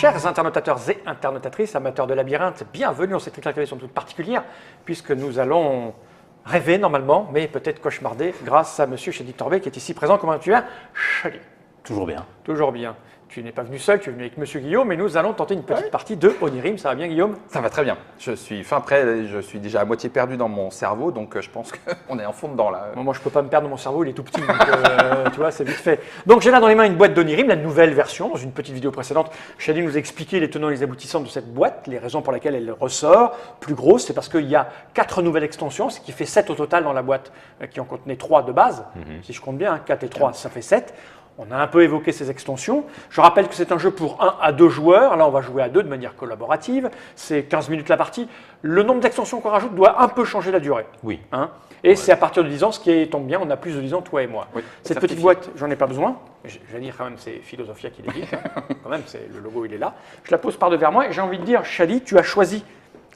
Chers internautateurs et internautatrices, amateurs de labyrinthe, bienvenue dans cette éclaircie toute particulière, puisque nous allons rêver normalement, mais peut-être cauchemarder, grâce à monsieur Shadi Torbet qui est ici présent. Comment tu vas, Shadi? Toujours bien. Toujours bien. Tu n'es pas venu seul, tu es venu avec monsieur Guillaume, et nous allons tenter une petite partie de Onirim. Ça va bien, Guillaume? Ça va très bien. Je suis fin prêt, je suis déjà à moitié perdu dans mon cerveau, donc je pense qu'on est en fond dedans là. Moi, je ne peux pas me perdre dans mon cerveau, il est tout petit, donc tu vois, c'est vite fait. Donc, j'ai là dans les mains une boîte d'Onirim, la nouvelle version. Dans une petite vidéo précédente, Shadi nous a expliqué les tenants et les aboutissants de cette boîte, les raisons pour lesquelles elle ressort plus grosse. C'est parce qu'il y a 4 nouvelles extensions, ce qui fait 7 au total dans la boîte, qui en contenait 3 de base. Si je compte bien, 4 et 3, ça fait 7. On a un peu évoqué ces extensions. Je rappelle que c'est un jeu pour 1 à 2 joueurs. Là, on va jouer à 2 de manière collaborative. C'est 15 minutes la partie. Le nombre d'extensions qu'on rajoute doit un peu changer la durée. Oui. Hein, et c'est à partir de 10 ans, ce qui tombe bien, on a plus de 10 ans, toi et moi. Oui, Cette petite boîte, j'en ai pas besoin. Je vais dire quand même, c'est Philosophia qui l'édite. Quand même, le logo, il est là. Je la pose par devers moi et j'ai envie de dire, Shadi, tu as choisi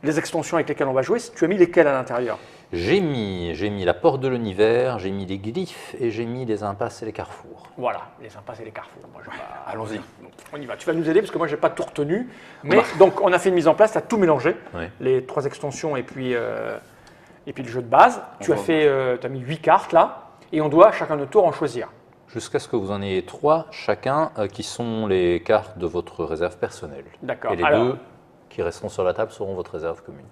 les extensions avec lesquelles on va jouer. Tu as mis lesquelles à l'intérieur? J'ai mis la porte de l'univers, j'ai mis les glyphes et j'ai mis les impasses et les carrefours. Voilà, les impasses et les carrefours. Moi, Allons-y. On y va. Tu vas nous aider parce que moi, je n'ai pas tout retenu. Mais donc, on a fait une mise en place, tu as tout mélangé. Oui. Les 3 extensions et puis le jeu de base. Tu as mis 8 cartes là. Et on doit, chacun notre tour, en choisir. Jusqu'à ce que vous en ayez 3 chacun qui sont les cartes de votre réserve personnelle. D'accord. Et les 2 qui resteront sur la table seront votre réserve commune.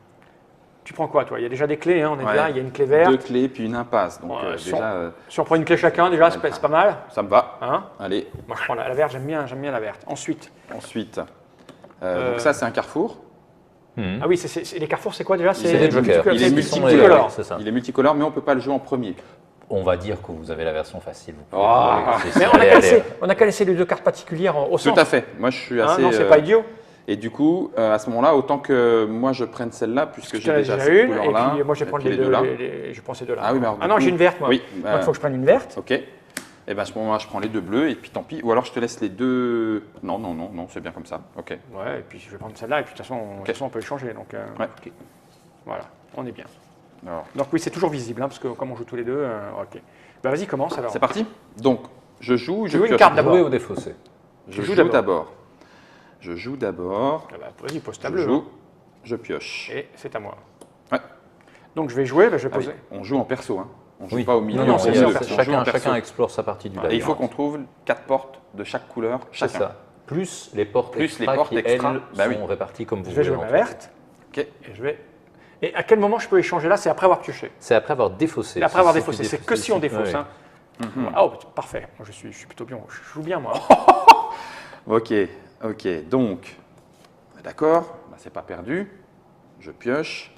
Tu prends quoi, toi? Il y a déjà des clés, hein, on est bien, il y a une clé verte. 2 clés puis une impasse. Donc Si on prend une clé chacun, déjà, c'est pas mal. ça me va. Hein? Allez. Moi, je prends la verte, j'aime bien la verte. Ensuite. Donc ça, c'est un carrefour. Ah oui, les carrefours, c'est quoi déjà? C'est des jokers. Il est multicolore. C'est ça. Il est multicolore, mais on ne peut pas le jouer en premier. On va dire que vous avez la version facile. Vous pouvez Mais on a qu'à laisser les 2 cartes particulières au centre. Tout à fait. Moi, je suis assez. Non, c'est pas idiot. Et du coup, à ce moment-là, autant que moi je prenne celle-là, puisque j'ai déjà cette une, couleur-là. et puis moi je vais prendre les deux là. Je prends ces deux-là. Ah oui, mais alors, non, j'ai une verte moi. Oui. Moi, il faut que je prenne une verte. Ok. Et bien à ce moment-là, je prends les 2 bleus, et puis tant pis. Ou alors je te laisse les 2. Non, c'est bien comme ça. Ok. Ouais, et puis je vais prendre celle-là, et puis de toute façon, on peut échanger. Donc, Ouais. voilà, on est bien. Alors, Donc oui, c'est toujours visible, hein, parce que comme on joue tous les deux, ok. Bah vas-y, commence alors. c'est parti. Donc, je joue, je joue une pioche. carte d'abord. Jouer ou défausser. Je joue d'abord. Je joue d'abord. Ah bah, vas-y, pose ta Je bleue. joue, je pioche. Et c'est à moi. Ouais. Donc je vais jouer, je vais Ah oui, poser. on joue en perso, hein. On joue Oui. pas au milieu. Non, on c'est joue ça, en en perso. On joue en perso. Chacun explore sa partie du Et il labyrinthe. faut qu'on trouve 4 portes de chaque couleur, C'est chacun. ça. Plus les portes Plus extra les portes qui, extra. elles, Bah oui. sont réparties comme vous Je vais voulez. jouer ma entre vous. verte. Ok. Et à quel moment je peux échanger là? C'est après avoir pioché. C'est après avoir défaussé. C'est après avoir Si défaussé. tu C'est que si on défausse. Oui. Hein. Oh, parfait. Moi, je suis plutôt bien. Je joue bien, moi. Ok. Donc, d'accord. Bah, c'est pas perdu. Je pioche.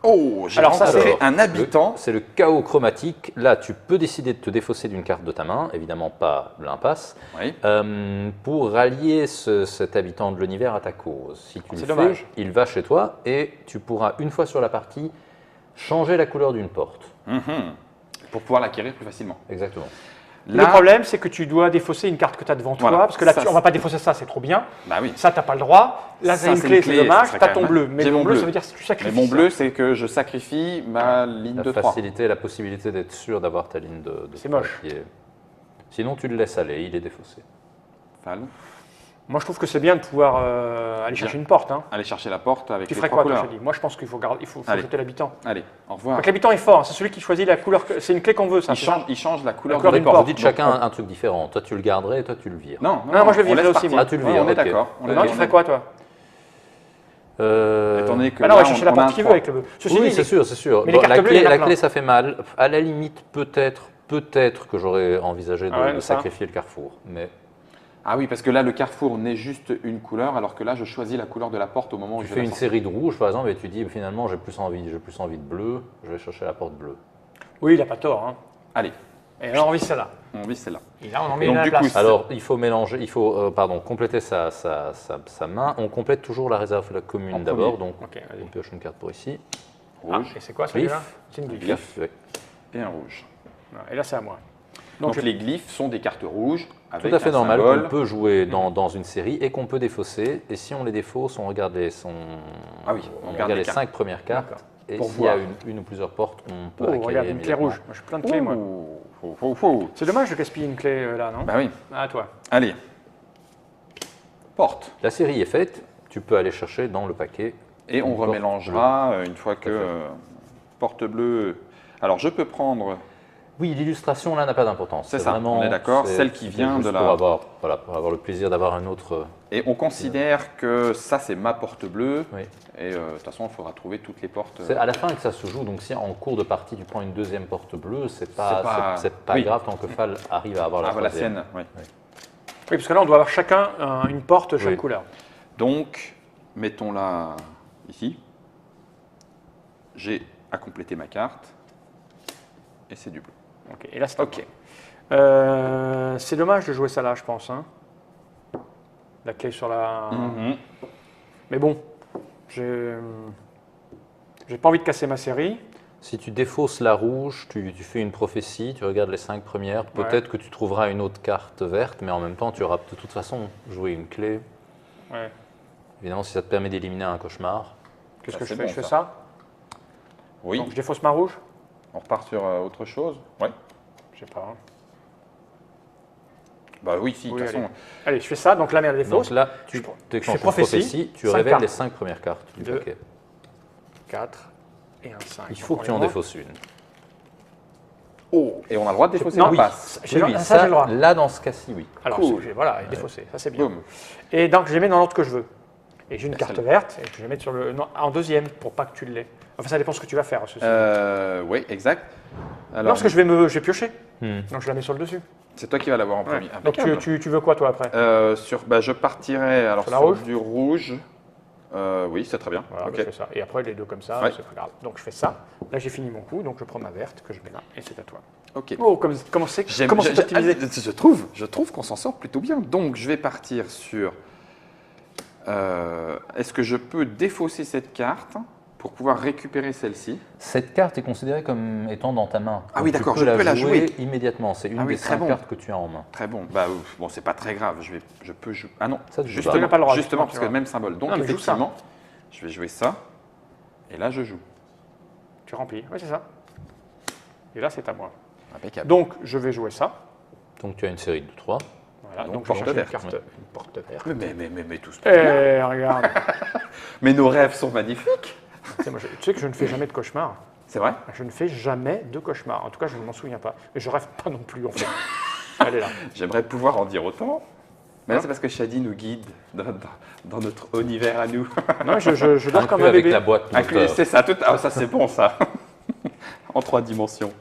Oh, j'ai Alors, ça, rencontré c'est- un habitant. C'est le chaos chromatique. Là, tu peux décider de te défausser d'une carte de ta main, évidemment pas l'impasse, Oui. pour rallier cet habitant de l'univers à ta cause. Si tu le C'est fais, dommage. il va chez toi et tu pourras, une fois sur la partie, changer la couleur d'une porte. Pour pouvoir l'acquérir plus facilement. Exactement. Le problème, c'est que tu dois défausser une carte que tu as devant toi, Voilà. parce que là, Ça, on va pas défausser ça, c'est trop bien. Bah oui. Ça, tu n'as pas le droit. Là, Ça, c'est une c'est clé, une c'est clé, dommage. ça serait Tu as quand ton même- bleu. Mais J'ai mon mon bleu, bleu. ça veut dire que tu Mais sacrifies. mon ça. bleu, c'est que je sacrifie ma ligne La de 3. facilité, la possibilité d'être sûr d'avoir ta ligne de C'est trois moche. qui est- Sinon, tu le laisses aller, il est défaussé. Moi, je trouve que c'est bien de pouvoir aller chercher une porte. Hein. Aller chercher la porte avec Tu les ferais 3 quoi, toi, couleurs. Shadi? Moi, je pense qu'il faut Allez. jeter l'habitant. Allez, au revoir. Donc, l'habitant est fort. Hein. C'est celui qui choisit la couleur. C'est une clé qu'on veut, ça. c'est ça Il change la couleur couleur de d'une D'accord, porte. vous dites Donc, chacun un truc différent. Toi, tu le garderais et toi, tu le vires. Non, Non, moi, je le on virerais laisse aussi, partir. moi. Ah, tu le Ouais, vires, on est ok. d'accord. Non, tu ferais quoi, toi? Étant donné que Ah non, on là, va chercher la on a un porte qu'il veut 3. avec le bleu. Ceci Oui, dit, c'est sûr, c'est sûr. Mais les cartes bleues, il y en a La plein. clé, ça fait mal. À la limite, peut-être que j'aurais envisagé Ah ouais, de ça. sacrifier le carrefour. Mais Ah oui, parce que là, le carrefour n'est juste une couleur, alors que là, je choisis la couleur de la porte au moment où tu je fais vais une la sortir. série de rouges, par exemple, et tu dis finalement, j'ai plus envie de bleu, je vais chercher la porte bleue. Oui, il n'a pas tort. Hein. Allez, Et là, on vit celle-là. on vise celle-là. Et là, on en met Et donc, une à la du coup, place. Alors, il faut mélanger, compléter sa main. On complète toujours la réserve la commune En d'abord. premier. Donc, Ok, vas-y. on pioche une carte pour ici. Ah, Rouge et c'est quoi celui-là? Glyphe. C'est une glyphe. Glyphe. Oui. et un rouge. Et là, c'est à moi. Donc, je- les glyphes sont des cartes rouges avec Tout à fait un normal symbole. qu'on peut jouer dans une série et qu'on peut défausser. Et si on les défausse, on regarde les, Ah oui, on on regarde regarde les les cartes. 5 premières cartes. D'accord. Et Pour s'il y a voir. une ou plusieurs portes, on peut Oh, acquérir regarde, une clé immédiatement. rouge. Moi, j'ai plein de clés, moi. Ouh. C'est dommage de gaspiller une clé là, non? Bah oui. À toi. Allez. porte. La série est faite, tu peux aller chercher dans le paquet. Et on une porte remélangera une fois que fait. porte bleue. Alors je peux prendre, Oui, l'illustration là n'a pas d'importance. C'est ça, vraiment, on est d'accord, c'est- celle qui c'est vient juste de la- pour avoir, voilà, pour avoir le plaisir d'avoir un autre. et on considère que ça c'est ma porte bleue. Oui. Et de toute façon il faudra trouver toutes les portes. C'est à la fin que ça se joue, donc si en cours de partie tu prends une deuxième porte bleue, c'est C'est pas, pas- c'est pas oui. grave tant que Fall arrive à avoir la Ah, la troisième. sienne, oui. Oui, parce que là, on doit avoir chacun une porte de chaque Oui. couleur. Donc, mettons-la ici. J'ai à compléter ma carte. Et c'est du bleu. Ok, et là, c'est Ok. c'est dommage de jouer ça là, je pense. Hein. La clé sur la. Mhm. Mais bon, j'ai pas envie de casser ma série. Si tu défausses la rouge, tu fais une prophétie, tu regardes les 5 premières, peut-être que tu trouveras une autre carte verte, mais en même temps tu auras de toute façon joué une clé. Ouais. Évidemment, si ça te permet d'éliminer un cauchemar. Qu'est-ce Ça, que je c'est fais bon, Je fais ça. ça. Oui, Donc je défausse ma rouge. on repart sur autre chose. Oui. Je sais pas. Hein. Bah oui, si, de Oui, toute façon. Allez, je fais ça. Donc la merde défausse. Donc là, tu je déclenches fais une prophétie, prophétie, tu cinq révèles cartes. les 5 premières cartes du Deux. paquet. 4 et un 5. Il faut que tu en défausses une. Oh, et on a le droit de défausser Non, la oui. passe. J'ai Oui, le- ça, j'ai le droit. là, dans ce cas-ci, oui. Alors, Cool. voilà, défaussé. Ça, c'est bien. Boum. Et donc, je les mets dans l'ordre que je veux. Et j'ai une Et carte celle-là. verte et je vais les mettre sur le, non, en deuxième pour pas que tu l'aies. Enfin, ça dépend ce que tu vas faire. Ceci. Oui, exact. non, Alors, parce que je vais piocher. Hmm. Donc, je la mets sur le dessus. c'est toi qui vas l'avoir en Ouais. premier. Donc, Impeccable. tu veux quoi, toi, après Je partirai alors, Sur la sur rouge du rouge. Oui, c'est très bien. Voilà, Ok. bah, je fais ça. Et après, les deux comme ça, Ouais. c'est pas grave. Donc, je fais ça. Là, j'ai fini mon coup. Donc, je prends ma verte que je mets là. Et c'est à toi. Ok. Oh, comment c'est J'aime- optimisé je trouve qu'on s'en sort plutôt bien. Donc, je vais partir sur. Est-ce que je peux défausser cette carte pour pouvoir récupérer celle-ci? Cette carte est considérée comme étant dans ta main. Ah Donc oui, tu d'accord, peux je peux la jouer immédiatement. C'est une Ah oui, des très 5 bon. cartes que tu as en main. Très bon. Bah, bon, c'est pas très grave. Je peux jouer. Ah non, Ça, tu peux justement, pas. Pas le droit, justement justement, parce tu que vois. même symbole. Donc, Non, mais joue ça. effectivement, je vais jouer ça. Et là, je joue. Tu remplis. Oui, c'est ça. Et là, c'est à moi. Impeccable. Donc, je vais jouer ça. Donc tu as une série de 3. Voilà. Donc, Donc, je porte cherche une verte. carte, une porte verte. Mais tout se Eh, regarde. Mais nos rêves sont magnifiques. Tu sais, moi, tu sais que je ne fais jamais de cauchemar. C'est vrai? Je ne fais jamais de cauchemar. En tout cas, je ne m'en souviens pas. Et je rêve pas non plus, en fait. Elle est là. J'aimerais pouvoir en dire autant. Mais là, Hein c'est parce que Shadi nous guide dans notre univers à nous. Non, je dors comme Inclus un avec bébé. la boîte moteur. C'est ça, ça c'est bon ça. En 3 dimensions.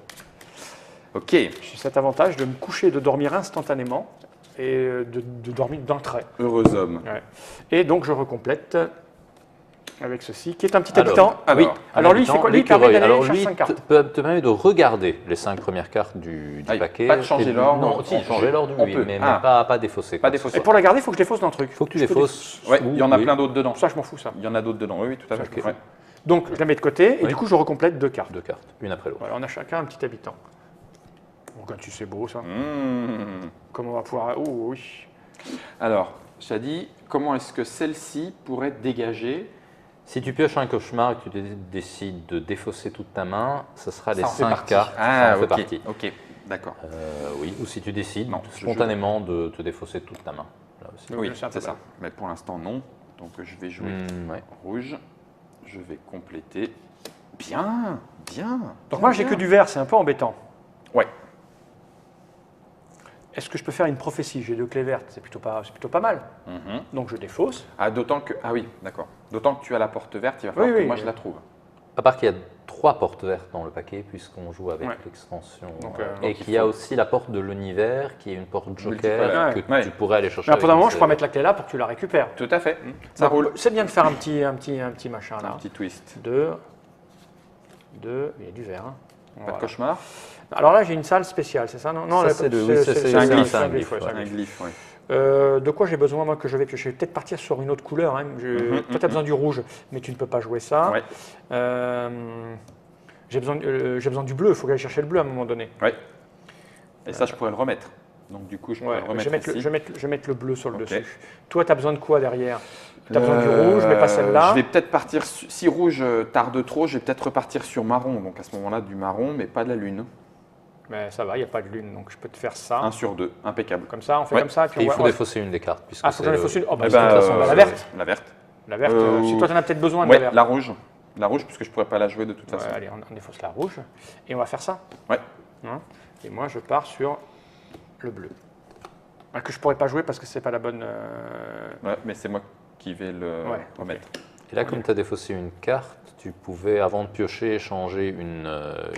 Ok. J'ai cet avantage de me coucher et de dormir instantanément et de dormir d'un trait. Heureux homme. Ouais. Et donc, je recomplète avec ceci, qui est un petit Alors, habitant. alors, Oui. Alors, lui, il Habitant, fait quoi Lui, il l'écureuil. permet d'aller Alors chercher lui 5 cartes. te permet de regarder les 5 premières cartes du Ah, paquet. pas de changer Et- l'ordre, Non, on- si, changer l'ordre, on oui, peut. mais Ah. pas défausser. Pas comme défausser. ça. Et pour la garder, il faut que je défausse d'un truc. Il faut que tu Je peux défausses. Ouais, il y en a oui. plein d'autres dedans. Ça, je m'en fous, ça. Il y en a d'autres dedans, oui, tout à fait. Ok. Ouais. Donc, je la mets de côté et Oui. du coup, je recomplète 2 cartes. 2 cartes, une après l'autre. Voilà, on a chacun un petit habitant. Bon, quand tu sais beau, ça. Mmh. Comment on va pouvoir... Oh, oui. Alors, Shadi, comment est-ce que celle-ci pourrait dégager? Si tu pioches un cauchemar et que tu décides de défausser toute ta main, ce sera les Ça en fait 5 partie. cartes. Ah, ça en fait ok. partie. Ok, d'accord. Oui, ou si tu décides Non, je spontanément de te défausser toute ta main. Là aussi. Donc, Oui, c'est un peu c'est ça. Mais pour l'instant, non. Donc, je vais jouer Ouais. rouge. Je vais compléter. Bien, bien. Donc, moi, j'ai que du vert, c'est un peu embêtant. Ouais. Est-ce que je peux faire une prophétie? J'ai 2 clés vertes, c'est plutôt pas mal. Mhm. Donc, je défausse. Ah, d'autant que. Ah oui, d'accord. D'autant que tu as la porte verte, il va falloir Oui, que oui, moi oui. je la trouve. À part qu'il y a 3 portes vertes dans le paquet, puisqu'on joue avec Ouais. l'extension. Donc, et donc, qu'il il y a faut- aussi la porte de l'univers, qui est une porte joker Multicolore. que Ouais. tu pourrais aller chercher. Mais pour un avec moment, une je pourrais série. mettre la clé là pour que tu la récupères. Tout à fait. Ça Donc, roule. C'est bien de faire un petit machin là. Un petit twist. 2, il y a du vert. Hein. Pas Voilà. de cauchemar? Alors là, j'ai une salle spéciale, c'est ça? Non, non, Ça, là, c'est le- oui, c'est un glyphe, c'est un un glyphe, glyphe, ouais, c'est un Un glyphe. glyphe, oui. De quoi j'ai besoin, moi, que je vais piocher? Je vais peut-être partir sur une autre couleur. Hein. Toi, tu as besoin du rouge, mais tu ne peux pas jouer ça. Ouais. J'ai besoin du bleu, il faut que j'aille chercher le bleu à un moment donné. Ouais. Et ça, je pourrais le remettre. Donc, du coup, je pourrais Ouais, le je, remettre vais mettre le, ici. je vais mettre le bleu sur le Ok. dessus. Toi, tu as besoin de quoi derrière? Tu as besoin du rouge, mais pas celle-là. Je vais peut-être partir. Si rouge tarde trop, je vais peut-être repartir sur marron. Donc, à ce moment-là, du marron, mais pas de la lune. Mais ça va, il n'y a pas de lune, donc je peux te faire ça. 1 sur 2, impeccable. Comme ça, on fait Ouais. comme ça. Puis Et il on faut va- défausser une des cartes. Puisque Ah, faut que j'en c'est défausse une. Oh, bah, Eh c'est de ben, toute façon, la verte. La verte. La verte, si ou- toi, tu en as peut-être besoin de la Ouais, verte. la rouge. La rouge, puisque je pourrais pas la jouer de toute Ouais, façon. allez, on défausse la rouge. Et on va faire ça. Ouais. Hein, et moi, je pars sur le bleu. Ah, que je pourrais pas jouer parce que c'est pas la bonne. Ouais, mais c'est moi qui vais le Ouais, remettre. Et là, comme tu as défaussé une carte, tu pouvais, avant de piocher, changer une.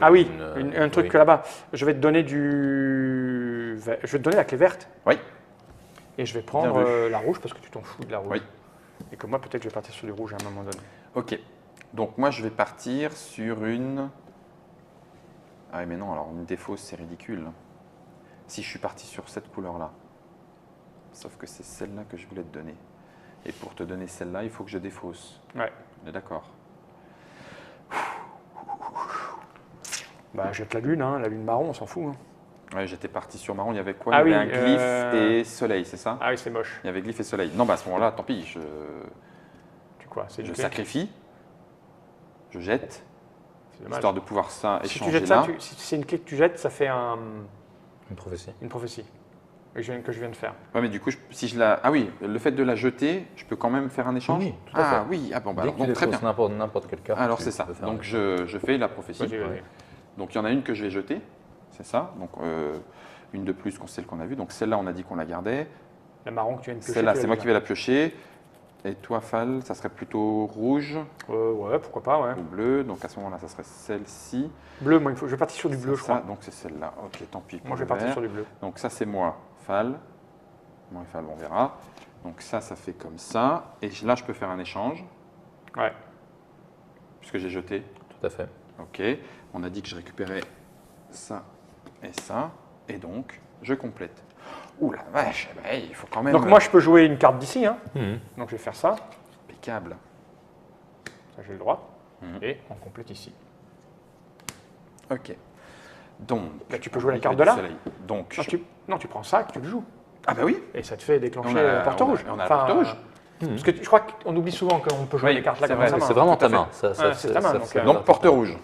Ah oui, un truc oui. que là-bas. Je vais te donner du. Je vais te donner la clé verte. Oui. Et je vais prendre Bien vu. la rouge parce que tu t'en fous de la rouge. Oui. Et que moi, peut-être, je vais partir sur du rouge à un moment donné. Ok. Donc moi, je vais partir sur une. Ah oui, mais non, alors une défausse, c'est ridicule. Si je suis parti sur cette couleur-là. Sauf que c'est celle-là que je voulais te donner. Et pour te donner celle-là, il faut que je défausse. Ouais. On est d'accord. Bah, jette la lune, hein, la lune marron, on s'en fout. Hein. Ouais, j'étais parti sur marron, il y avait quoi? Ah Il y avait oui, un glyphe et soleil, c'est ça? Ah oui, c'est moche. Il y avait glyphe et soleil. Non, bah à ce moment-là, tant pis, Tu quoi? C'est je une clé. sacrifie, je jette, C'est dommage. histoire de pouvoir ça Si tu échanger jettes là. ça, si c'est une clé que tu jettes, ça fait Une prophétie. une prophétie que je viens de faire. Ouais, mais du coup, si je la. Ah oui, le fait de la jeter, je peux quand même faire un échange? Oui, tout à Ah fait. oui, ah bon, bah Dès alors, que tu donc, très bien. défausses n'importe quelle carte. Alors tu c'est ça. peux faire Donc un- je fais la prophétie. Vas-y, vas-y. Donc il y en a une que je vais jeter, c'est ça. Donc une de plus que celle qu'on a vue. Donc celle-là, on a dit qu'on la gardait. La marron que tu viens de piocher. Celle-là, tu c'est la moi gardes. qui vais la piocher. Et toi, Fal, ça serait plutôt rouge Ouais, pourquoi pas, ouais. ou bleu. Donc à ce moment-là, ça serait celle-ci. Bleu, moi, je vais partir sur du bleu, je Ça, crois. donc c'est celle-là. Ok, tant pis. pour Moi, je le vais partir vert. sur du bleu. Donc ça, c'est moi, Fal. Moi et Fal, on verra. Donc ça fait comme ça. Et là, je peux faire un échange, Ouais. puisque j'ai jeté. Tout à fait. Ok. On a dit que je récupérais ça et ça. Et donc, je complète. Ouh la vache, eh ben, il faut quand même... Donc, moi, je peux jouer une carte d'ici. Hein. Mhm. Donc, je vais faire ça. Impeccable. Ça, j'ai le droit. Mhm. Et on complète ici. Ok. Donc... Là, tu peux jouer la il carte y a de du là. soleil. Donc... Non, tu prends ça, que tu le joues. Ah bah oui. Et ça te fait déclencher On a- la porte on a- rouge. on a la porte rouge. Parce que je crois qu'on oublie souvent qu'on peut jouer Oui, les cartes là c'est comme vrai. ça. C'est vraiment tout à ta main. Ça, Ouais, c'est ta main, donc, fait Donc, partie porte de ta main. rouge.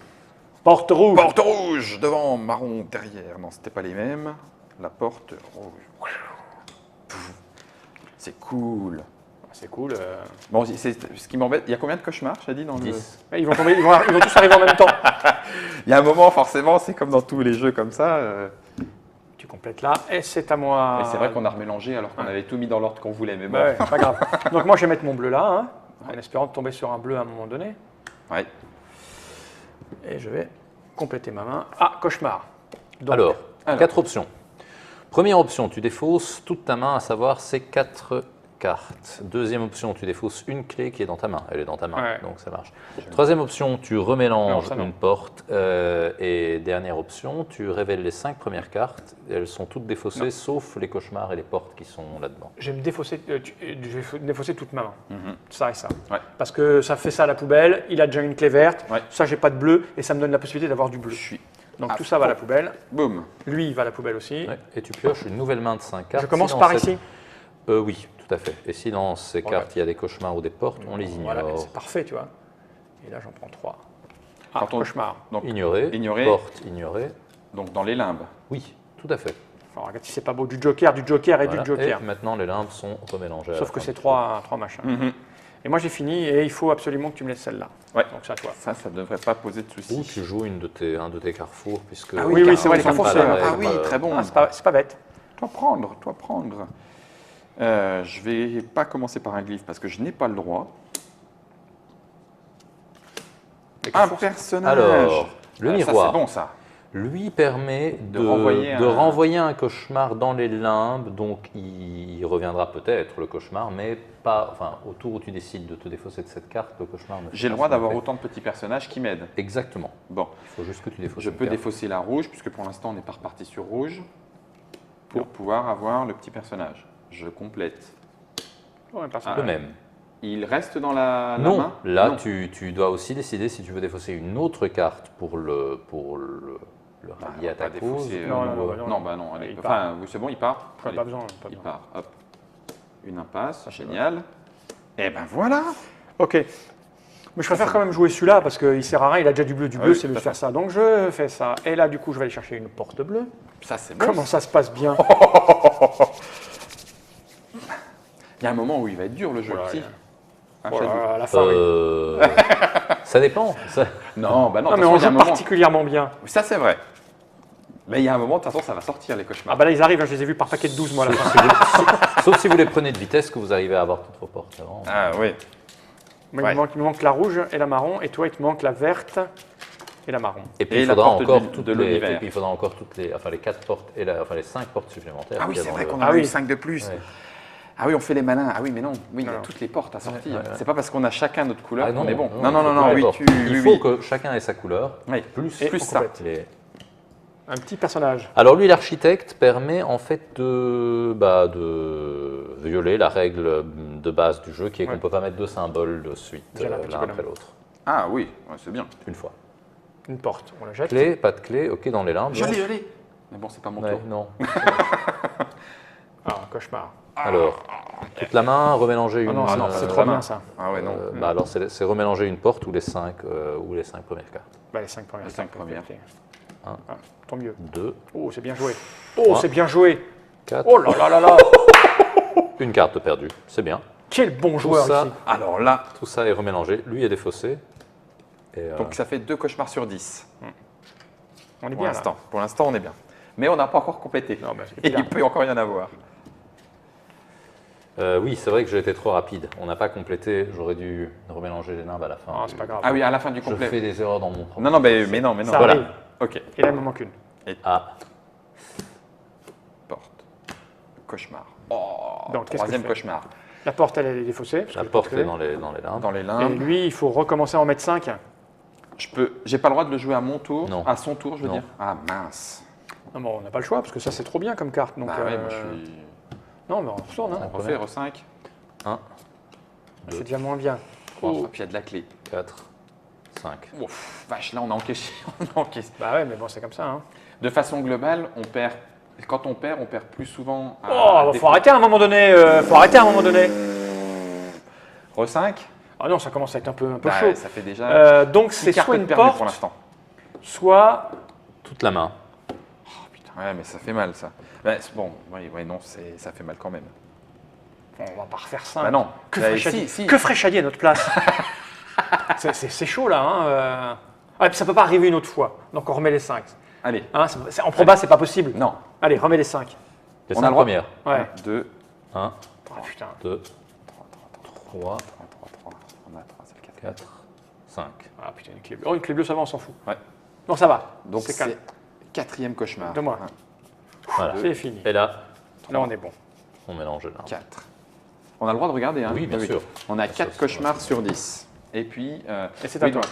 Porte rouge. Porte rouge devant, marron derrière. Non, c'était pas les mêmes. La porte rouge. C'est cool. C'est cool. Bon, ce qui m'embête, il y a combien de cauchemars, j'ai dit dans le... 10. Ils vont tomber, ils vont tous arriver en même temps. Il y a un moment, forcément, c'est comme dans tous les jeux comme ça. Tu complètes là. Et c'est à moi. Et c'est vrai qu'on a remélangé alors qu'on avait tout mis dans l'ordre qu'on voulait, mais bon. Bah ouais, pas grave. Donc moi je vais mettre mon bleu là, hein, en espérant de tomber sur un bleu à un moment donné. Ouais. Et je vais compléter ma main. Ah, cauchemar. Donc, Alors, alors. 4 options. Première option, tu défausses toute ta main, à savoir ces 4 cartes. Deuxième option, tu défausses une clé qui est dans ta main. Elle est dans ta main, Ouais. donc ça marche. Troisième option, tu Non, remélanges ça, non. une porte. Et dernière option, tu révèles les 5 premières cartes. Elles sont toutes défaussées, Non. sauf les cauchemars et les portes qui sont là-dedans. je vais me défausser, je vais défausser toute ma main. Mhm. Ça et ça. Ouais. Parce que ça fait ça à la poubelle, il a déjà une clé verte, Ouais. ça j'ai pas de bleu, et ça me donne la possibilité d'avoir du Je bleu. suis. Donc à tout ça va à la fond. poubelle. Boum. Lui il va à la poubelle aussi. Ouais. Et tu pioches une nouvelle main de 5 cartes. Je commence Si dans par cette- ici. Oui, tout à fait. Et si dans ces Voilà. cartes, il y a des cauchemars ou des portes, on les ignore. Voilà, c'est parfait, tu vois. Et là j'en prends 3. Ah, Quand on- cauchemar. Donc, Ignorer, Ignorer. porte, ignorer. donc dans les limbes. Oui, tout à fait. Alors, regarde si c'est pas beau, du joker et Voilà. du joker. Et maintenant, les limbes sont remélangées. à Sauf la que fin c'est du trois machins. Mhm. Et moi j'ai fini et il faut absolument que tu me laisses celle-là. Ouais. Donc c'est à toi. Ça ne devrait pas poser de Ou soucis. tu joues un de tes carrefours, puisque... Ah oui, c'est vrai, les carrefours, carrefours, sont pas c'est- la Ah règle, oui, très bon. Ah, c'est pas bête. Toi prendre. Je vais pas commencer par un glyphe parce que je n'ai pas le droit. Les Un carrefours, personnage. Alors, le Ah, miroir. Ça, c'est bon, ça. Lui permet de renvoyer un- un cauchemar dans les limbes, donc il reviendra peut-être le cauchemar, mais pas, enfin, au tour où tu décides de te défausser de cette carte, le cauchemar ne fait J'ai le pas droit son d'avoir effet. autant de petits personnages qui m'aident. Exactement. Bon, Il faut juste que tu défausses je une peux carte. défausser la rouge, puisque pour l'instant, on n'est pas reparti sur rouge, pour pouvoir avoir le petit personnage. Je complète. ouais, personne. Le même. Il reste dans la Non, main là Non. tu dois aussi décider si tu veux défausser une autre carte pour le Bah, rallier à ta pas cause. défausser, Non, ou- non, non, Non, bah non, allez. Il Enfin, part. oui, c'est bon, il part. Pas Allez, besoin. il part, hop. Une impasse, c'est génial. Et ben voilà. Ok. Mais je préfère quand même jouer celui-là parce qu'il sert à rien, il a déjà du bleu. Du bleu, oui, c'est tout de à faire ça. Donc je fais ça. Et là, du coup, je vais aller chercher une porte bleue. Ça, c'est bon. Comment ça se passe bien? Il y a un moment où il va être dur le jeu. Voilà, si. il y a- Hein, Voilà, Chadou à la fin, oui. Ça dépend. Non, bah non, Non, de mais toute façon, on il y a un joue moment. particulièrement bien. Ça, c'est vrai. Mais il y a un moment, de toute façon, ça va sortir les cauchemars. Ah bah là, ils arrivent, hein, je les ai vus par paquet de 12, moi, à la fin. Sauf si vous les prenez de vitesse, que vous arrivez à avoir toutes vos portes avant. Ah oui. Moi, Ouais. il me manque la rouge et la marron, et toi, il te manque la verte et la marron. Et puis Et il la faudra porte encore de toutes l'univers. et puis il faudra encore enfin les 4 portes et enfin les 5 portes supplémentaires. Ah oui, qu'il y a c'est dans vrai le- qu'on Ah en a eu oui. 5 de plus. Ouais. Ah oui, on fait les malins. Ah oui, mais non. Oui, il y a Non. toutes les portes à sortir. Ouais, ouais. C'est pas parce qu'on a chacun notre couleur Ah qu'on est bon. il Non, faut non, toutes les oui, portes. Il oui, faut oui. que chacun ait sa couleur. Oui. Plus, Et plus on ça. complète. Un petit personnage. Alors lui, l'architecte permet en fait de violer la règle de base du jeu qui est qu'on Ouais. ne peut pas mettre 2 symboles de suite Déjà, la petite l'un bonhomme. après l'autre. Ah oui, ouais, c'est bien. Une fois. Une porte, on la jette. Clé, pas de clé, ok dans les limbes. Je l'ai. Mais bon, c'est pas mon Ouais, tour. non. Ah, cauchemar. Alors, toute la main, remélanger Ah une. non, c'est trop bien, ça. Ah ouais, non. Bah alors c'est remélanger une porte ou les 5 premières cartes. Bah, les 5 premières. Les 5 premières. Ok. Un. Ah, tant mieux. 2, Oh, c'est bien joué. Oh, Ah. c'est bien joué. 4, Oh là là là là. une carte de perdue, c'est bien. Quel bon joueur ça. ici. Alors là, Tout ça est remélangé, lui est défaussé. Et, donc ça fait 2 cauchemars sur 10 On est pour bien là. l'instant. Pour l'instant, on est bien. Mais on n'a pas encore complété. Non, bah, c'est Et clair. il peut encore y en avoir. oui, c'est vrai que j'ai été trop rapide. On n'a pas complété, j'aurais dû remélanger les limbes à la fin. Ah, c'est pas grave. Ah oui, à la fin du Je complet. fais des erreurs dans mon propre. Non, non, mais non, mais non. Ça Voilà. arrive. Ok. Et là, il me manque une. Ah, Porte. Cauchemar. Oh, Donc, qu'est-ce que troisième je fais cauchemar. La porte, elle est défaussée. parce la que je porte peux est dans les limbes. Dans les Et limbes. lui, il faut recommencer à en mettre 5. J'ai pas le droit de le jouer à mon tour. Non. À son tour, je veux Non. dire. Ah mince. Non, bon, on n'a pas le choix, parce que ça, c'est trop bien comme carte. Donc, Bah ouais, moi je suis. Non, mais on retourne. Hein. On refait R5. 1, C'est déjà moins bien. 3, Oh. puis il y a de la clé. 4, 5. Ouf, vache, là on a encaissé. On a encaissé. Bah ouais, mais bon, c'est comme ça. Hein. De façon globale, on perd. Quand on perd plus souvent. Oh, faut arrêter à un moment donné. Faut arrêter à un moment donné. R5. Ah non, ça commence à être un peu Bah, chaud. ça fait déjà. Donc, six c'est cartes soit de une perdues porte, pour l'instant. soit. Toute la main. Oh putain, ouais, mais ça fait mal ça. Bah, bon, ouais, non, ça fait mal quand même. Bon, on va pas refaire ça. Bah non. Que Bah, ferait si, Chadier si. Que ferait Chadier à notre place? C'est chaud là. Hein. Ah, et puis ça peut pas arriver une autre fois. Donc on remet les 5. Allez, Hein, en proba, c'est pas possible. non. Allez, remets les 5. Les On a 5 le droit. premières. Ouais. 2, 1, Oh putain. 2, 3, 3. On a 3, c'est le 4. 4, 5. Ah putain, une clé bleue. Oh, une clé bleue, ça va, on s'en fout. Ouais. Non, ça va. Donc c'est calme. c'est 4e cauchemar. De moi. Voilà. C'est fini. Et là, Là, on est bon. on mélange là. 4. On a le droit de regarder, hein. Oui, bien sûr. On a Ça, 4 c'est cauchemars sur 10. Et puis. Et c'est à oui, toi. donc,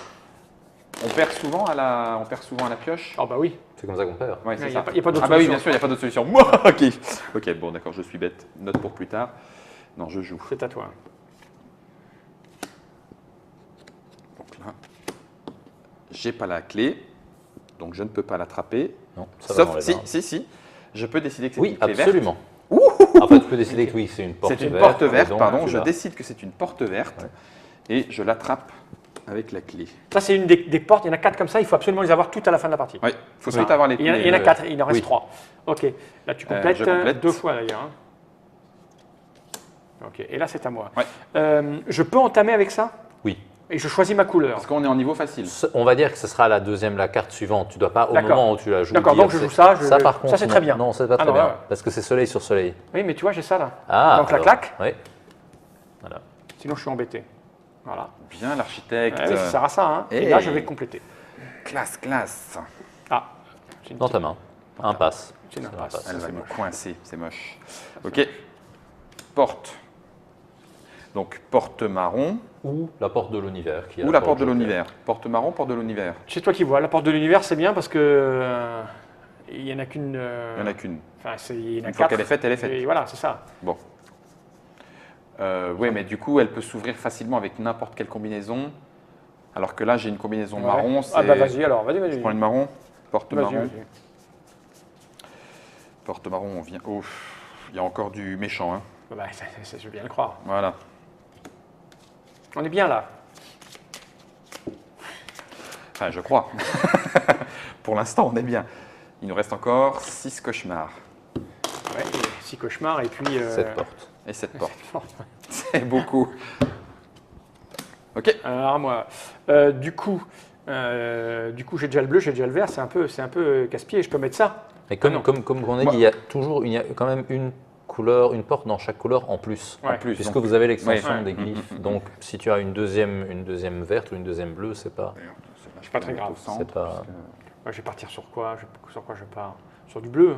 on perd souvent à la pioche. Ah bah oui. C'est comme ça qu'on perd. Ouais, Il c'est y a ça. pas- il y a pas d'autre Ah bah oui, solution. bien sûr, il n'y a pas d'autre solution. Moi, ok. Ok, bon, d'accord, je suis bête. Note pour plus tard. Non, je joue. C'est à toi. Donc là, j'ai pas la clé, donc je ne peux pas l'attraper. Non, ça va dans Sauf les si, limbes. je peux décider que c'est Oui, une clé verte. absolument. En fait, tu peux décider que oui, c'est une porte C'est verte. une porte et verte, donc, pardon. tu Je l'as. décide que c'est une porte verte et je l'attrape avec la clé. Ça, c'est une des portes. Il y en a 4 comme ça. Il faut absolument les avoir toutes à la fin de la partie. Oui, il faut Ça. tout avoir les Il y en a- clés. il y en a 4. Il en reste oui. 3. Ok. Là, tu complètes, je complète. 2 fois d'ailleurs. hein. Ok. Et là, c'est à moi. Ouais. Je peux entamer avec ça? Oui. Et je choisis ma couleur. Parce qu'on est en niveau facile. On va dire que ce sera la carte suivante. Tu dois pas, au D'accord. moment où tu la joues. D'accord, dire donc je c'est- joue ça, Ça, par contre, ça, c'est très bien. Non, c'est pas Ah très non, bien. ouais. Parce que c'est soleil sur soleil. Oui, mais tu vois, j'ai ça là. Ah, Donc la alors, claque. Oui. Voilà. Sinon, je suis embêté. Voilà. Bien l'architecte. Ouais, oui, ça sert à ça. Hein. Et Hey. là, je vais compléter. Classe, classe. Ah. C'est une Dans ta main. Un passe. C'est une C'est un impasse. passe. Elle Ça, va c'est me moche. coincer, c'est moche. Ok. Porte. Donc porte marron Ou la porte de l'univers. qui est ou la porte de Joker. l'univers. Porte marron, porte de l'univers. C'est toi qui vois. La porte de l'univers, c'est bien parce que il n'y en a qu'une. Il n'y en a qu'une. Enfin, il y en a Une fois 4. qu'elle est faite, elle est faite. Et voilà, c'est ça. Bon. Oui, mais du coup, elle peut s'ouvrir facilement avec n'importe quelle combinaison. Alors que là, j'ai une combinaison Ouais. marron. Ah bah vas-y alors, vas-y. Je prends une marron. Porte Vas-y, marron. vas-y. Porte marron, on vient. Oh, il y a encore du méchant. Hein. Bah, je veux bien le croire. Voilà. On est bien là. Enfin, je crois. Pour l'instant, on est bien. Il nous reste encore 6 cauchemars. Ouais, 6 cauchemars et puis... 7 portes. Et 7 portes. C'est beaucoup. Ok. Alors moi, du coup j'ai déjà le bleu, j'ai déjà le vert, c'est un peu casse-pied, je peux mettre ça. Mais Ah non. comme on a dit, il y a quand même une couleur, une porte dans chaque couleur en plus. Ouais. En plus, Puisque donc- vous avez l'extension Ouais. des glyphes. Donc si tu as une deuxième verte ou une deuxième bleue, c'est pas. C'est pas très grave. au centre, C'est pas- parce que- Ouais, je vais partir sur quoi Sur quoi je pars? Sur du bleu.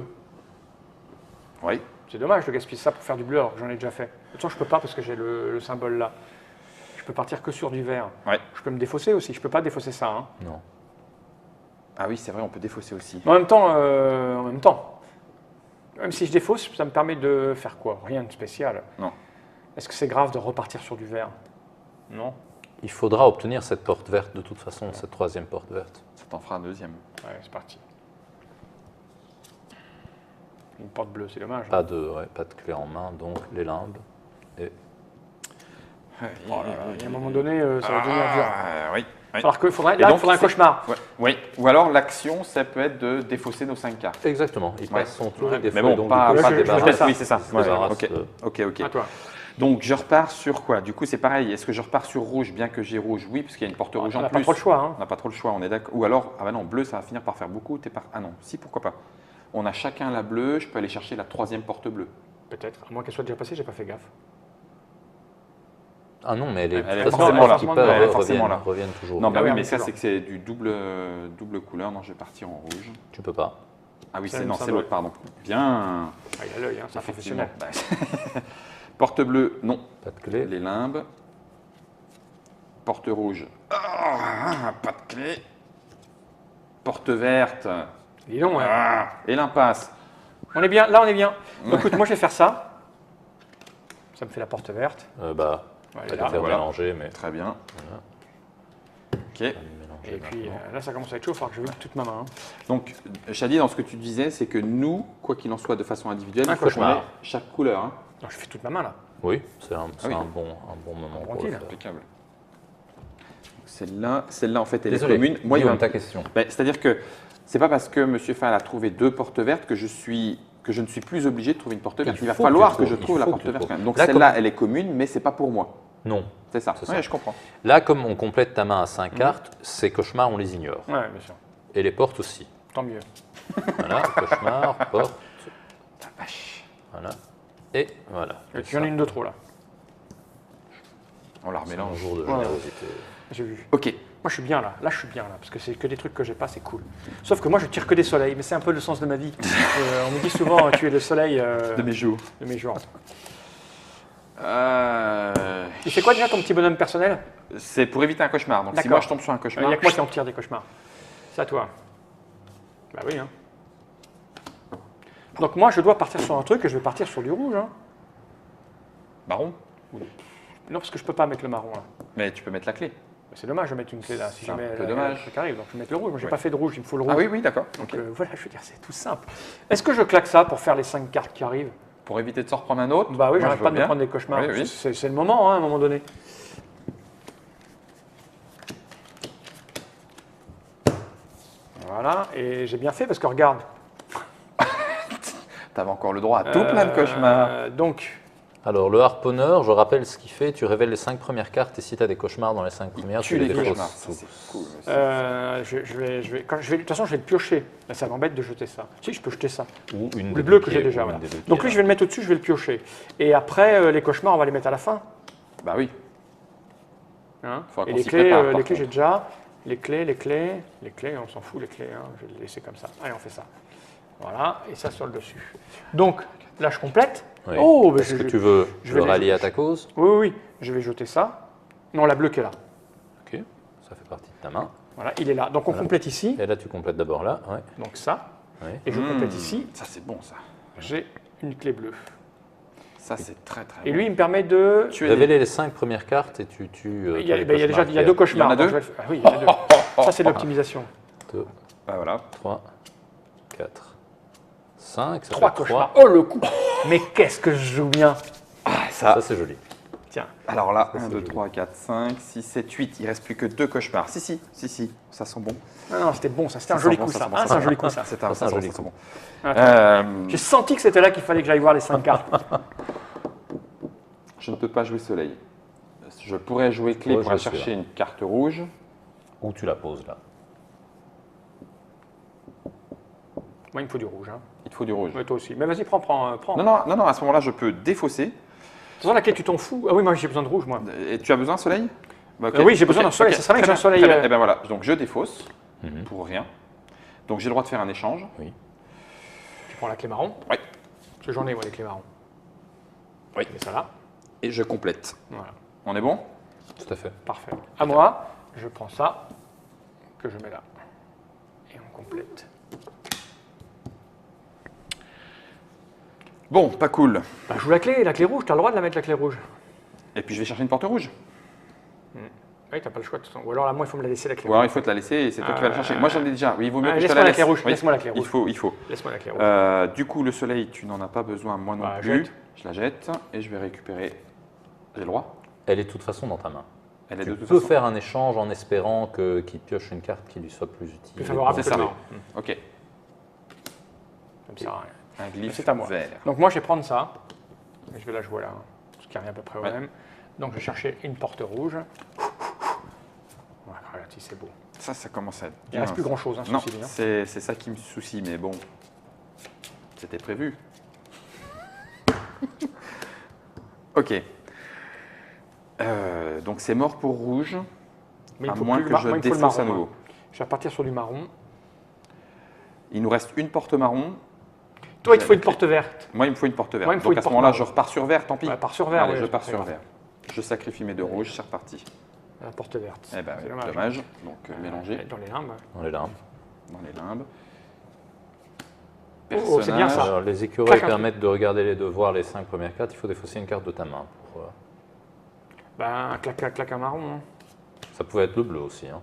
Oui. C'est dommage de gaspiller ça pour faire du bleu alors que j'en ai déjà fait. De toute façon, je peux pas parce que j'ai le symbole là. Je peux partir que sur du vert. Ouais. Je peux me défausser aussi, je peux pas défausser ça. Hein. Non. Ah oui, c'est vrai, on peut défausser aussi. Mais en même temps, même si je défausse, ça me permet de faire quoi? Rien de spécial. Non. Est-ce que c'est grave de repartir sur du vert? Non. Il faudra obtenir cette porte verte de toute façon, cette troisième porte verte. Ça t'en fera un deuxième. Ouais, c'est parti. Une porte bleue, c'est dommage. Pas de clé en main, donc les limbes. Et Oh là là, il y a un moment donné, ça va devenir dur. Oui. Oui. Alors qu'il faudrait, Et là, il donc, faudrait un c'est- cauchemar. Ouais. Oui. Ou alors l'action, ça peut être de défausser nos 5 cartes. exactement, ils Ouais. passent son tour, Ouais. ils défaussent, Mais bon, donc pas, du coup, là, ils je se fais débarrassent. ça. Oui, c'est ça. Ils se Ouais, débarrassent ok. de- Ok. À toi. Donc je repars sur quoi? Du coup, c'est pareil. Est-ce que je repars sur rouge, bien que j'ai rouge? Oui, parce qu'il y a une porte rouge On en n'a plus. pas trop le choix. Hein. On n'a pas trop le choix, on est d'accord. Ou alors, ah bah non, bleu, ça va finir par faire beaucoup. Ah non, si, pourquoi pas. On a chacun la bleue, je peux aller chercher la troisième porte bleue. Peut-être. À moins qu'elle soit déjà passée, j'ai pas fait gaffe. Ah non, mais Elle est de toute façon, forcément là. qui Elle est peuvent forcément là. reviennent toujours. Non, bah Ah oui, oui, mais on ça, est c'est que c'est du double couleur. Non, je vais partir en rouge. Tu peux pas. Ah oui, C'est c'est le non, c'est symbole. l'autre, pardon. Bien. Ah, il a l'œil, hein, c'est un Effectivement. professionnel. Bah, porte bleue, non. Pas de clé. Les limbes. Porte rouge. Ah, pas de clé. Porte verte. Dis donc, ouais. Ah, et l'impasse. On est bien, là on est bien. Donc, écoute, moi je vais faire ça. Ça me fait la porte verte. Bah, Ouais, pas là. de faire voilà. mélanger, mais Très bien. voilà. Ok. Pas de mélanger Et puis maintenant. là ça commence à être chaud, il va falloir que je vide toute ma main. Hein. Donc, Shadi, dans ce que tu disais, c'est que nous, quoi qu'il en soit de façon individuelle, Un il faut qu'on cauchemar. ait chaque couleur. Hein. Non, je fais toute ma main là. Oui, c'est un, oui. un bon moment pour le Tranquille. faire. Impeccable. Celle-là en fait, elle Désolé, est commune. Moi, il Guillaume, va- ta question. Ben, c'est-à-dire que c'est pas parce que M. Fall a trouvé 2 portes vertes que je ne suis plus obligé de trouver une porte verte. Il va faut falloir que que tu je trouves, trouve il la faut porte que tu verte trouves. quand même. Donc Là, celle-là, elle est commune, mais c'est pas pour moi. Non. C'est ça. C'est ça. Oui, je comprends. Là, comme on complète ta main à 5 cartes, ces cauchemars, on les ignore. Ouais, bien sûr. Et les portes aussi. Tant mieux. Voilà, cauchemar, porte, La vache. voilà. Et voilà. Et puis, il y en a une de trop là. On la C'est un remélange. jour de Ouais. générosité. J'ai vu. Ok. Moi je suis bien là. Là je suis bien là. Parce que c'est que des trucs que j'ai pas, c'est cool. Sauf que moi je tire que des soleils. Mais c'est un peu le sens de ma vie. On me dit souvent tu es le soleil De mes jours. de mes jours. Euh, Et c'est quoi déjà ton petit bonhomme personnel? C'est pour éviter un cauchemar. Donc si D'accord. moi je tombe sur un Il cauchemar, n'y a que moi qui en tire des cauchemars. C'est à toi. Bah oui. Hein. Donc moi je dois partir sur un truc et je vais partir sur du rouge. Hein. marron. Non parce que je peux pas mettre le marron là. Mais tu peux mettre la clé. Bah, c'est dommage de mettre une clé là. Si C'est un jamais peu le dommage. truc arrive. Donc je vais mettre le rouge. Moi j'ai Ouais. pas fait de rouge. Il me faut le rouge. Ah oui, oui, d'accord. Donc Ok. voilà, je veux dire, c'est tout simple. Est-ce que je claque ça pour faire les 5 cartes qui arrivent? Pour éviter de s'en reprendre un autre. Bah oui, moi, j'arrête je pas veux de me bien. prendre des cauchemars. Oui, oui. C'est le moment, hein, à un moment donné. Voilà, et j'ai bien fait parce que regarde. T'avais encore le droit à tout plein de cauchemars. Donc, Alors, le harponneur, je rappelle ce qu'il fait. Tu révèles les 5 premières cartes et si tu as des cauchemars dans les 5 premières, Tu tu les les défausses cauchemars. Ça, c'est cool. aussi. de toute façon, je vais le piocher. Là, ça m'embête de jeter ça. Si, je peux jeter ça. Ou une Le des bleu deux que j'ai pieds, déjà. ou une Voilà. des deux Donc pieds, lui, je vais le mettre au-dessus, je vais le piocher. Et après, les cauchemars, on va les mettre à la fin. Bah oui. Hein. Faudra Et qu'on les s'y clés, prépare, par les clés, j'ai contre. déjà. Les clés, on s'en fout, les clés, hein, je vais les laisser comme ça. Allez, on fait ça. Voilà, et ça sur le dessus. Donc, là, je complète. Oui. Oh, bah, Est-ce que tu veux je le vais les- rallier à ta cause? Oui, oui, oui, je vais jeter ça. Non, la bleue qui est là. Ok, ça fait partie de ta main. Voilà, il est là. Donc, on Voilà. complète ici. Et là, tu complètes d'abord là. Ouais. Donc, ça. Ouais. Et je complète ici. Ça, c'est bon, ça. J'ai une clé bleue. Ça, c'est très, très Et bon. lui, il me permet de. Tu es des- Révéler les 5 premières cartes et tu tues. Il y a, ben, il y a déjà il y a deux Il y cauchemars. en a donc deux je vais le faire. Ah oui, il y en a deux. Ça, c'est de l'optimisation. 2, Bah voilà. 3, 4, 5. 3 cauchemars. Oh, le coup. Mais qu'est-ce que je joue bien. Ah, ça, Ça, c'est joli. Tiens. Alors là, Ça, 1, c'est 2, joli. 3, 4, 5, 6, 7, 8. Il reste plus que 2 cauchemars. Si, ça sent bon. Non, non, c'était bon, ça. C'était un Ça joli sent bon, coup, ça ça. sent bon, Hein, ça c'est un sent joli bon. coup, ça. C'est un Ça, c'est un joli joli coup. coup. J'ai senti que c'était là qu'il fallait que j'aille voir les 5 cartes. Je ne peux pas jouer soleil. Je pourrais jouer clé pourrais pour aller jouer chercher celui-là. une carte rouge. Où tu la poses là? Moi, il me faut du rouge. Hein. Il te faut du rouge. Ouais, toi aussi. Mais vas-y, prends. Non, à ce moment-là, je peux défausser. De toute façon, laquelle tu t'en fous? Ah oui, moi, j'ai besoin de rouge, moi. Et tu as besoin de soleil? Bah, ok. Oui, j'ai besoin Ok, d'un soleil. ok. Ça serait bien que j'ai un Très soleil. très bien. Eh bien voilà, donc je défausse Mhm. pour rien. Donc j'ai le droit de faire un échange. Oui. Tu prends la clé marron? Oui. Parce que j'en ai, moi, les clés marron. Oui. Je mets ça là. Et je complète. Voilà. On est bon? Tout à fait. Parfait. À moi, je prends ça, que je mets là. Et on complète. Bon, pas cool. Bah, joue la clé rouge. Tu as le droit de la mettre, la clé rouge. Et puis je vais chercher une porte rouge. Oui, t'as pas le choix de toute façon. Ou alors là, moi, il faut me la laisser, la clé Ou alors rouge. il faut te la laisser et c'est toi qui vas la chercher. Moi j'en ai déjà. Oui, il vaut mieux que je te Laisse-moi la la laisse. clé rouge. Oui. Laisse-moi la clé rouge. Il faut. Laisse-moi la clé rouge. Du coup, le soleil, tu n'en as pas besoin, moi non Bah, plus. jette. Je la jette et je vais récupérer. J'ai le droit. Elle est de toute façon dans ta main. Elle est Tu de toute peux façon. faire un échange en espérant qu'il pioche une carte qui lui soit plus utile. Plus favorable C'est que ça. le marron. Ok. Ça me sert à rien. Un glyphe C'est à moi. vert. Donc moi, je vais prendre ça. Et je vais la jouer là. Parce qu'il revient à peu près au Ouais. même. Donc je vais chercher une porte rouge. Voilà, regarde, si c'est beau. Ça commence à être Il bien. ne reste plus grand chose, hein, Non, ceci dit, hein. c'est ça qui me soucie, mais bon, c'était prévu. Ok. Donc c'est mort pour rouge, Mais il à faut moins plus que le mar- je moi, il me faut le défausse à marron, nouveau. moi. Je vais repartir sur du marron. Il nous reste une porte marron. Toi, il te faut une Avec porte verte. Moi, il me faut une porte verte. Moi, il me faut Donc une à ce porte moment-là, marron. je repars sur vert, tant pis. Ouais, pars sur vert, Allez, ouais, je pars c'est sur grave. vert. Je sacrifie mes deux rouges, c'est reparti. La porte verte. Eh ben, C'est oui, dommage. Donc mélanger Dans les limbes. On est là. dans les limbes. Oh, c'est bien ça. Alors, les écureuils Clac, un permettent de voir les 5 premières cartes. Il faut défausser une carte de ta main. Ben, clac, un marron. Hein. Ça pouvait être le bleu aussi, hein,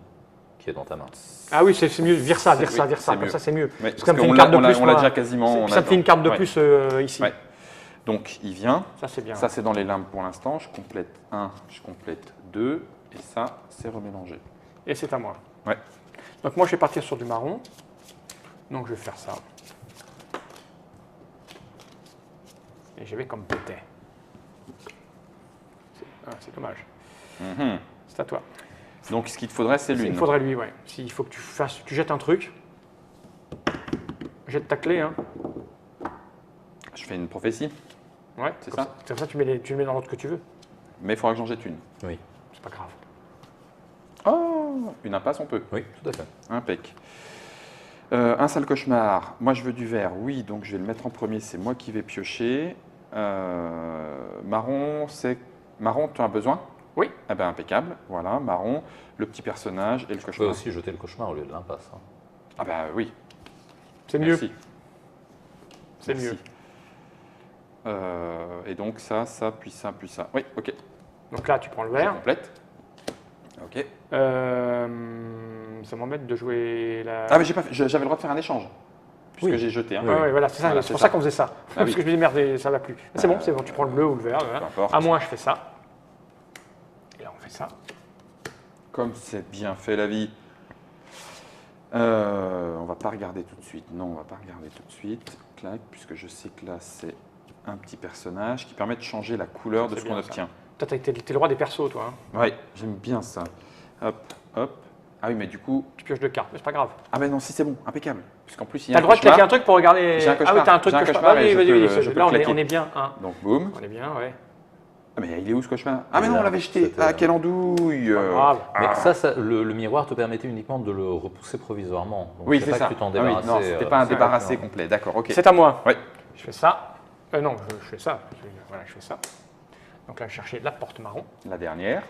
qui est dans ta main. Ah oui, c'est mieux. Vire ça. Oui, Comme c'est ça, mieux. c'est mieux. Ouais, Parce que ça me fait qu'on une l'a- carte de on l'a- plus. on l'a moi. déjà quasiment. on Ça a- me fait une carte de Ouais. plus ici. Ouais. Donc il vient. Ça, c'est bien. Ça, c'est dans les limbes pour l'instant. Je complète 1, je complète 2, et ça, c'est remélangé. Et c'est à moi. Ouais. Donc moi, je vais partir sur du marron. Donc je vais faire ça. Et je vais comme pété. C'est dommage. Mhm. C'est à toi. Donc, ce qu'il te faudrait, c'est Il l'une. me faudrait lui, ouais. S'il faut que tu jettes un truc. Jette ta clé, hein. Je fais une prophétie, Ouais, C'est comme ça. Comme ça, tu le mets dans l'ordre que tu veux. mais il faudra que j'en jette une. Oui, C'est pas grave. Oh, une impasse, on peut. oui, tout à fait. Impec. Un sale cauchemar. Moi, je veux du vert. Oui, donc je vais le mettre en premier. C'est moi qui vais piocher. Marron, c'est. Marron, tu as besoin? Oui. Eh ben, impeccable. Voilà, marron, le petit personnage et le Tu peux cauchemar. aussi jeter le cauchemar au lieu de l'impasse. Hein. Ah, bah oui. C'est mieux. Merci. C'est Merci. mieux. Et donc, ça, puis ça, puis ça. Oui, ok. Donc là, tu prends le Je vert. complète. Ok. Ça m'embête de jouer la. Ah, mais j'avais le droit de faire un échange. Puisque Oui. j'ai jeté. Hein. Ouais, ouais, voilà, c'est ça. Voilà, c'est c'est pour ça. ça qu'on faisait ça. Parce oui. que je me disais, merde, ça va plus. C'est bon, tu prends le bleu ou le vert. Voilà. Peu importe. À moi, je fais ça. Et là, on fait ça. Comme c'est bien fait la vie. On va pas regarder tout de suite. Non, on va pas regarder tout de suite. Clac, puisque je sais que là, c'est un petit personnage qui permet de changer la couleur de C'est ce qu'on bien, ça. obtient. Toi, t'es le roi des persos, toi. Hein. Ouais, j'aime bien ça. Hop, hop. Ah oui, mais du coup. Tu pioches deux cartes, mais c'est pas grave. Ah, mais non, si c'est bon, impeccable. Puisqu'en plus, il y T'as a le droit de claquer un truc pour regarder. J'ai un Ah cauchemar. oui, t'as un truc J'ai un que je cauchemar Vas-y, et je vas-y, peux vas-y. le- je peux Là, le claquer. on est bien. Hein. Donc, boum. On est bien, ouais. Ah, mais il est où ce cauchemar? Ah, mais non, Là, on l'avait jeté. c'était- Ah, quelle andouille. Pas grave. Mais ça, le miroir te permettait uniquement de le repousser provisoirement. Donc Oui, c'est c'est pas ça. que tu t'en Ah oui, débarrassais. non, c'était pas un débarrassé complet. D'accord, ok. C'est à moi. Ouais. Je fais ça. Non, je fais ça. Voilà, je fais ça. Donc là, je cherchais la porte marron. La dernière.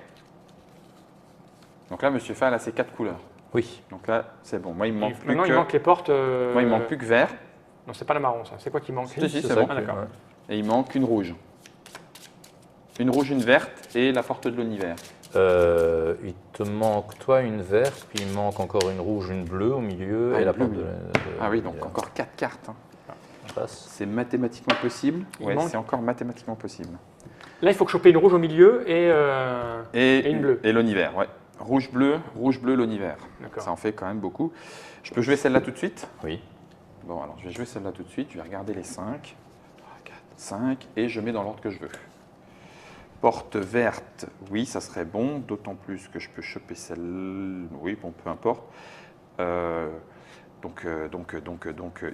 Donc là, Monsieur Fall a ses 4 couleurs. Oui, Donc là, c'est bon. Moi, il me manque plus Maintenant, que. il manque les portes. Moi, il manque plus que vert. Non, c'est pas la marron, ça. C'est quoi qui manque Si, si, c'est ça bon. qui- Ah, d'accord. ouais. Et il manque une rouge. Une rouge, une verte et la porte de l'univers. Il te manque, toi, une verte, puis il manque encore une rouge, une bleue au milieu, Ah, et une la bleue, porte de, Ah oui, donc l'univers. encore 4 cartes. Hein. On passe. C'est mathématiquement possible. Il Ouais, manque- c'est encore mathématiquement possible. Là, il faut que choper une rouge au milieu et une bleue. Et l'univers, ouais. Rouge, bleu, l'univers. D'accord. Ça en fait quand même beaucoup. Je peux jouer celle-là tout de suite? Oui. Bon, alors je vais jouer celle-là tout de suite. Je vais regarder les 5. 3, 4, 5. Et je mets dans l'ordre que je veux. Porte verte, oui, ça serait bon. D'autant plus que je peux choper celle. Oui, bon, peu importe. Donc,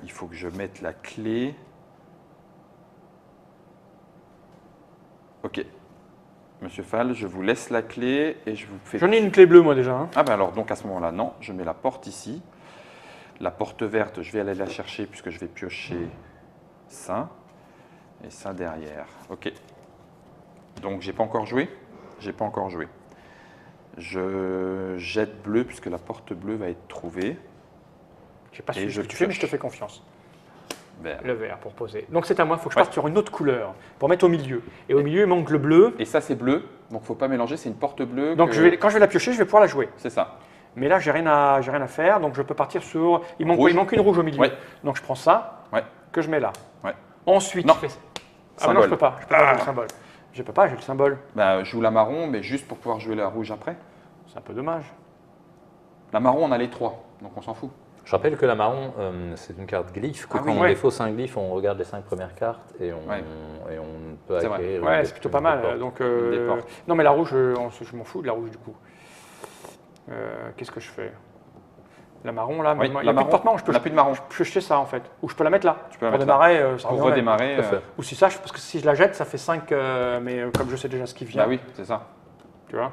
il faut que je mette la clé. Ok. Monsieur Fall, je vous laisse la clé et je vous fais... J'en ai une clé bleue, moi, déjà. Hein. Ah ben alors, donc à ce moment-là, non. Je mets la porte ici. La porte verte, je vais aller la chercher puisque je vais piocher ça. Et ça derrière. Ok. Donc, j'ai pas encore joué. J'ai pas encore joué. Je jette bleu puisque la porte bleue va être trouvée. Je sais pas Et ce je que tu fais, mais pioche. je te fais confiance. Vert. Le vert pour poser. Donc c'est à moi, il faut que je Ouais. parte sur une autre couleur pour mettre au milieu. Et au milieu, il manque le bleu. Et ça, c'est bleu. Donc, faut pas mélanger. C'est une porte bleue. Donc que- quand je vais la piocher, je vais pouvoir la jouer. C'est ça. Mais là, j'ai rien à faire, donc je peux partir sur... Il manque, Rouge. il manque une rouge au milieu. Ouais. Donc je prends ça, Ouais. que je mets là. Ouais. Ensuite, Non. je fais... Ah mais non, je peux pas. Je peux pas, j'ai le symbole. Je peux pas, j'ai le symbole. Bah, je joue la marron, mais juste pour pouvoir jouer la rouge après. C'est un peu dommage. La marron, on a les 3. Donc, on s'en fout. Je rappelle que la marron, c'est une carte glyphe. Que Ah quand oui. on Ouais. défausse un glyphe, on regarde les 5 premières cartes et on, Ouais. et on peut C'est vrai. acquérir. Ouais, des- c'est plutôt des pas mal. portes. Donc, Des portes. non, mais la rouge, je m'en fous de la rouge du coup. Qu'est-ce que je fais? La marron, là, Oui, il n'y a la plus de marron, porte-marron, je peux on n'a plus de marron. piocher ça en fait. Ou je peux la mettre là. Tu peux la Pour mettre là. démarrer, ça Pour revient au même. redémarrer. Tout à fait. Ou si ça, parce que si je la jette, ça fait 5, mais comme je sais déjà ce qui vient, Bah oui, c'est ça. tu vois.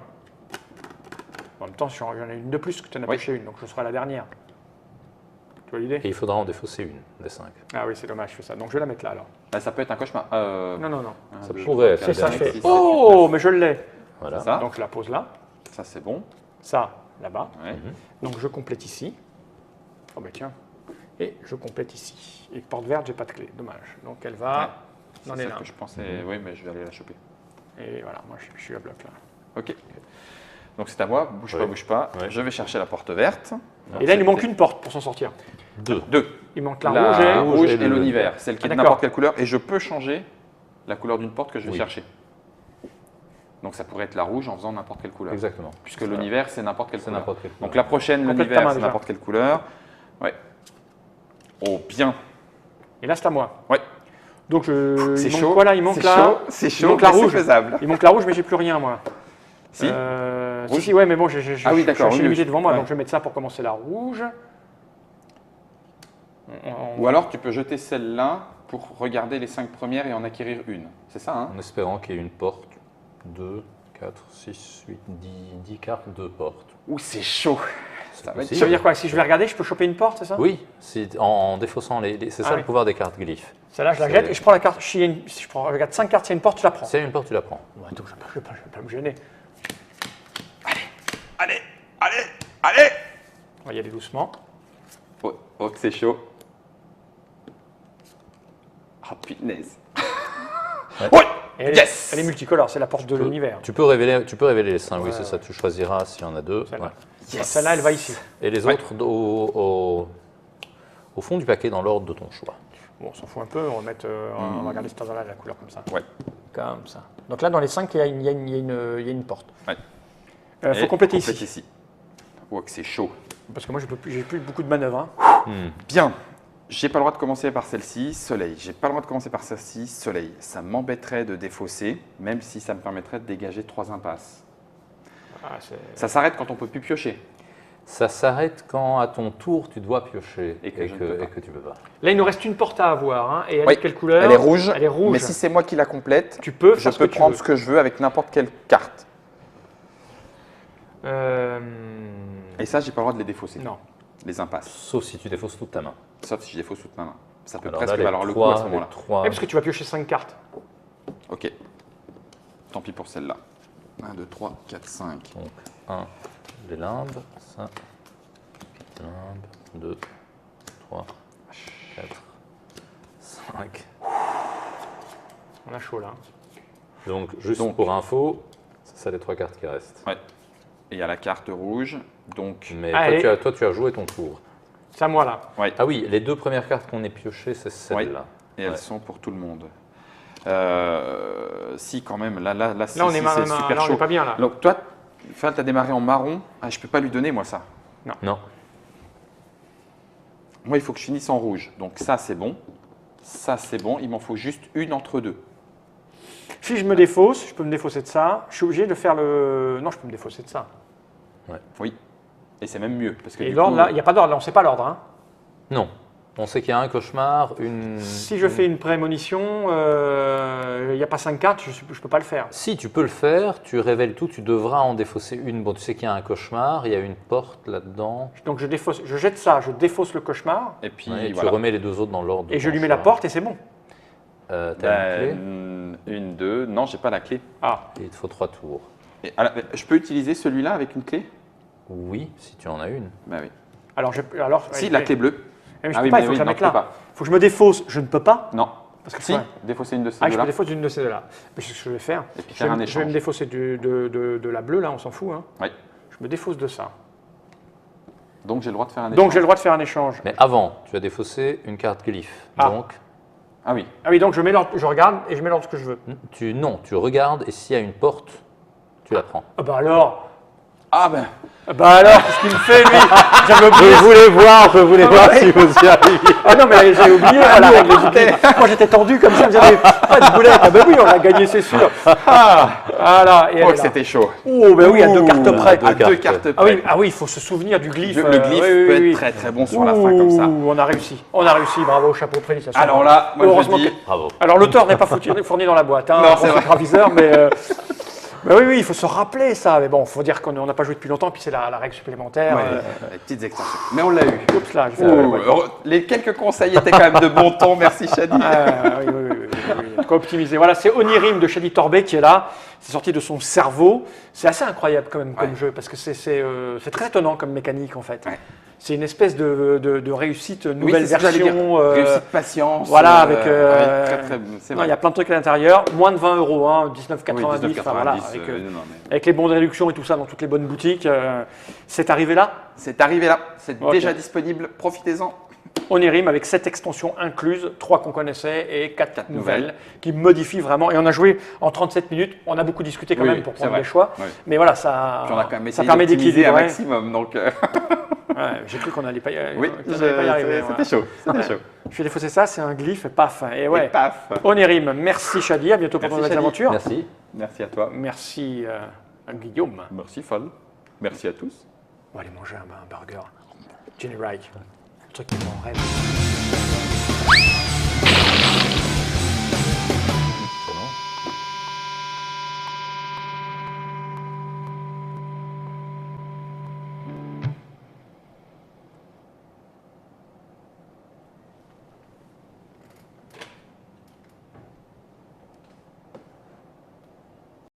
En même temps, j'en ai une de plus que tu en as Oui. pioché une, donc je serai la dernière. Tu vois l'idée? Et il faudra en défausser une des 5. Ah oui, c'est dommage, je fais ça. Donc je vais la mettre là alors. Bah, ça peut être un cauchemar. Non, non, non. Ça pourrait être C'est la ça, je dernière. fais. Oh, mais je l'ai. Voilà. Ça. Donc je la pose là. Ça, c'est bon. Ça, là-bas. Ouais. Donc je complète ici. Oh ben tiens. Et je complète ici. Et porte verte, j'ai pas de clé. Dommage. Donc elle va C'est dans les ça limbes. que je pensais. Oui, mais je vais aller la choper. Et voilà, moi je suis à bloc là. Ok. Donc, c'est à moi. Bouge Oui. pas, bouge pas. Ouais. Je vais chercher la porte verte. Et là, il nous manque une porte pour s'en sortir. 2. 2. Il manque la rouge et... rouge et le- l'univers. Celle qui est de d'accord. n'importe quelle couleur. Et je peux changer la couleur d'une porte que je vais Oui. chercher. Donc, ça pourrait être la rouge en faisant n'importe quelle couleur. Exactement. Puisque l'univers, c'est n'importe quelle C'est couleur. n'importe quelle couleur. Donc, la prochaine, Complète ta l'univers, main c'est déjà. n'importe quelle couleur. Ouais. Oh, bien. Et là, c'est à moi. Ouais. Donc je... C'est il manque chaud. quoi là? Il manque C'est là. chaud. C'est Il chaud. manque la mais c'est rouge. faisable. Il manque la rouge, mais j'ai plus rien moi. Si. Si, si, ouais, mais bon, j'ai Ah oui, je d'accord, suis oui, limité oui. devant moi, Ouais. donc je vais mettre ça pour commencer la rouge. Ou alors, tu peux jeter celle-là pour regarder les 5 premières et en acquérir une. C'est ça, hein? En espérant qu'il y ait une porte. 2, 4, 6, 8, 10 cartes, 2 portes. Ouh, c'est chaud. C'est Ça va être possible. Ça veut dire quoi? Si je vais regarder, je peux choper une porte, c'est ça? Oui, en défaussant c'est ça Ah le oui. pouvoir des cartes glyphes. Celle-là, je la C'est- jette et je prends la carte. Si je regarde 5 cartes, s'il y a une porte, je la prends. S'il y a une porte, tu la prends. Ouais, donc je ne vais pas me gêner. Allez, allez, allez! On va y aller doucement. Oh, oh, que c'est chaud. Ah, punaise. Ouais. Ouais. Et elle, Yes. elle est multicolore, c'est la porte de peux- l'univers. Tu peux révéler les 5, oui, Ouais, c'est ouais. ça. Tu choisiras s'il y en a 2. Celle-là. Yes. Celle-là, elle va ici. Et les Ouais. autres au fond du paquet dans l'ordre de ton choix. Bon, on s'en fout un peu, on va, mettre, on va regarder cet endroit-là, la couleur comme ça. Ouais. Comme ça. Donc là, dans les 5, il y a une porte. Ouais. Il faut Et compléter complète ici. Oh, que c'est chaud. Parce que moi, j'ai plus beaucoup de manœuvres. Hein. Bien. J'ai pas le droit de commencer par celle-ci, soleil. J'ai pas le droit de commencer par celle-ci, soleil. Ça m'embêterait de défausser, même si ça me permettrait de dégager 3 impasses. Ah, Ça s'arrête quand on peut plus piocher. Ça s'arrête quand à ton tour tu dois piocher Et que je ne peux pas. et que tu peux pas. Là, il nous reste une porte à avoir. Hein, et elle Oui. est de quelle couleur? Elle est rouge. Elle est rouge. Mais si c'est moi qui la complète, Tu peux je faire ce peux que tu prendre veux. ce que je veux avec n'importe quelle carte. Et ça, j'ai pas le droit de les défausser, Non. les impasses. Sauf si tu défausses toute ta main. Sauf si je défausse toute ma main. Ça peut Alors presque là, les valoir le coup à ce trois- moment-là. les trois- parce que tu vas piocher 5 cartes. Ok. Tant pis pour celle-là. 1, 2, 3, 4, 5. Donc 1, les limbes, ça, limbes, 2, 3, 4, 5. On a chaud là. Donc juste Donc- pour info, c'est ça les 3 cartes qui restent. Ouais. Et il y a la carte rouge. Donc, Mais Allez. toi, tu as joué ton tour. C'est à moi là. ouais. Ah oui, les 2 premières cartes qu'on ait piochées, c'est celle-là. Et elles Ouais. sont pour tout le monde. Si, quand même. Là, Là, on est, c'est super là, on chaud. est pas bien là. Donc, toi, Fal, tu as démarré en marron. Ah, je peux pas lui donner, moi, ça. Non. Moi, il faut que je finisse en rouge. Donc, ça, c'est bon. Ça, c'est bon. Il m'en faut juste une entre deux. Si je me défausse, je peux me défausser de ça. Je suis obligé de faire le. Non, je peux me défausser de ça. Oui. Et c'est même mieux. Parce que Et du l'ordre, coup, là, il n'y a pas d'ordre, là, on ne sait pas l'ordre. Hein. Non. On sait qu'il y a un cauchemar, une... Si je fais une prémonition, il n'y a pas 5 cartes, je ne peux pas le faire. Si, tu peux le faire, tu révèles tout, tu devras en défausser une. Bon, tu sais qu'il y a un cauchemar, il y a une porte là-dedans. Donc je jette ça, je défausse le cauchemar, et puis, Ouais, voilà. Tu remets les deux autres dans l'ordre. de et je ton lui mets la choix. porte et c'est bon. T'as une Une, deux. Non, j'ai pas la clé. Ah, clé, il te faut 3 tours. Et, alors, je peux utiliser celui-là avec une clé? Oui, si tu en as une. Bah oui. alors, Si, ouais, la clé bleue. mais je Ah peux oui, pas, mais il faut que je la non, mette tu peux là. pas. Il faut que je me défausse, je ne peux pas. Non. Parce que Si, ouais. défausser une de ces Ah, je deux-là. me défausse d'une de ces deux-là. Mais c'est ce que je vais faire. Et puis Je faire un vais échange. me défausser de la bleue, là, on s'en fout. Hein. Oui. Je me défausse de ça. Donc j'ai le droit de faire un échange. Donc j'ai le droit de faire un échange. Mais avant, tu as défaussé une carte glyphe. Ah. Donc, Ah oui. Ah oui, donc je regarde et je mets l'ordre que je veux. tu regardes et s'il y a une porte, tu la prends. Ah bah alors, Ah ben, qu'est-ce qu'il me fait lui? J'avais oublié. Je voulais voir si vous y arriviez. Ah non, mais j'ai oublié la règle légitime. Moi j'étais tendu comme ça, vous avez pas de boulette. Ah ben oui, on a gagné, c'est sûr. Voilà. Et elle oh, est que là. c'était chaud. Oh, ben oui, à 2 cartes Ouh, près. à À deux deux cartes. cartes Ah oui, près. il faut se souvenir du glyphe. Le glyphe oui, peut oui, être très très bon sur la fin comme ça. Ouh, on a réussi. On a réussi, bravo, chapeau, félicitations. Alors là, moi Heureusement je dis, que- Bravo. Alors l'auteur n'est pas fourni dans la boîte, hein, Non, c'est vrai. gravisseur, mais oui, il faut se rappeler ça. Mais bon, il faut dire qu'on n'a pas joué depuis longtemps, puis c'est la règle supplémentaire. ouais, les petites extensions. Mais on l'a eu. Oups, là, j'ai fait Ouh, les quelques conseils étaient quand même de bon ton, merci Shadi. oui. De quoi optimiser. Voilà, c'est Onirim de Shadi Torbet qui est là. C'est sorti de son cerveau. C'est assez incroyable quand même comme Ouais. jeu, parce que c'est très étonnant comme mécanique en fait. Ouais. C'est une espèce de réussite, nouvelle c'est ce que j'allais dire. version. Réussite patience. Voilà, avec, très très. C'est Non, il y vrai. a plein de trucs à l'intérieur. Moins de 20 €, hein, 19,90. Oui, Enfin, 19,90, voilà, avec, non, mais- avec les bons de réduction et tout ça dans toutes les bonnes boutiques. C'est arrivé là. C'est arrivé là, c'est Ok. déjà disponible, profitez-en. Onirim avec 7 extensions incluses, 3 qu'on connaissait et 4 Quatre nouvelles nouvelles. qui modifient vraiment. Et on a joué en 37 minutes. On a beaucoup discuté quand Oui, même pour c'est prendre vrai. des choix. Oui. Mais voilà, ça, Puis on a quand même ça essayé permet d'optimiser un d'équilibrer. maximum, donc Ouais, j'ai cru qu'on n'allait pas, oui, qu'on allait pas y arriver. c'était chaud, c'était chaud. Je vais défausser ça, c'est un glyphe, et paf. Et ouais. Et paf. Onirim, merci Shadi, à bientôt pour de Merci, nouvelles Shadi. aventures. Merci. Merci à toi. Merci Guillaume. Merci Fal. Merci à tous. On va aller manger un burger. Jenny Reich, le truc qui est en rêve.